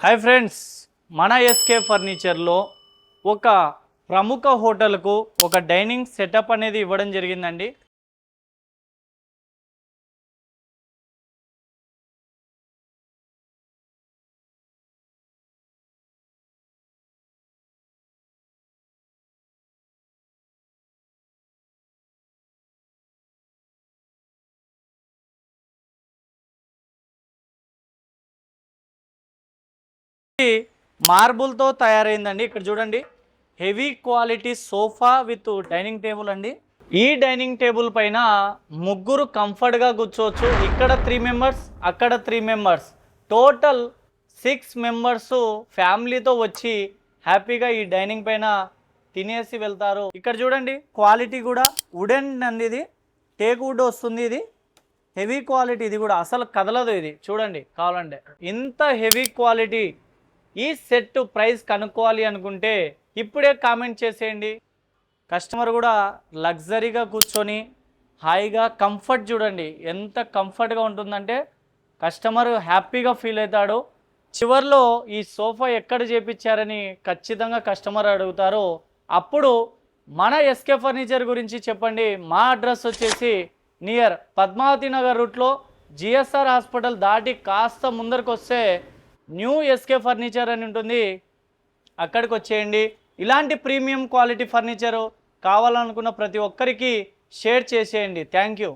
Hi friends, మన SK ఫర్నిచర్లో ఒక ప్రముఖ హోటల్కు ఒక డైనింగ్ సెటప్ అనేది ఇవ్వడం జరిగిందండి. మార్బుల్తో తయారైందండి. ఇక్కడ చూడండి, heavy quality sofa with dining table అండి. ఈ డైనింగ్ టేబుల్ పైన ముగ్గురు కంఫర్ట్గా కూర్చోవచ్చు. ఇక్కడ 3 మెంబర్స్, అక్కడ 3 మెంబర్స్, టోటల్ 6 మెంబర్స్ ఫ్యామిలీతో వచ్చి హ్యాపీగా ఈ డైనింగ్ పైన తినేసి వెళ్తారు. ఇక్కడ చూడండి, క్వాలిటీ కూడా వుడెన్ అండి, ఇది టేక్ వుడ్ వస్తుంది. ఇది హెవీ క్వాలిటీ, ఇది కూడా అసలు కదలదు. ఇది చూడండి, కావాలంటే ఇంత హెవీ క్వాలిటీ ఈ సెట్ ప్రైస్ కనుక్కోవాలి అనుకుంటే ఇప్పుడే కామెంట్ చేసేయండి. కస్టమర్ కూడా లగ్జరీగా కూర్చొని హాయిగా కంఫర్ట్, చూడండి ఎంత కంఫర్ట్గా ఉంటుందంటే కస్టమర్ హ్యాపీగా ఫీల్ అవుతాడు. చివర్లో ఈ సోఫా ఎక్కడ చేపించారని ఖచ్చితంగా కస్టమర్ అడుగుతారు. అప్పుడు మన ఎస్కే ఫర్నిచర్ గురించి చెప్పండి. మా అడ్రస్ వచ్చేసి నియర్ పద్మావతి నగర్ రూట్లో జిఎస్ఆర్ హాస్పిటల్ దాటి కాస్త ముందరికి వస్తే న్యూ ఎస్కే ఫర్నిచర్ అని ఉంటుంది, అక్కడికి వచ్చేయండి. ఇలాంటి ప్రీమియం క్వాలిటీ ఫర్నిచరు కావాలనుకున్న ప్రతి ఒక్కరికి షేర్ చేసేయండి. Thank you.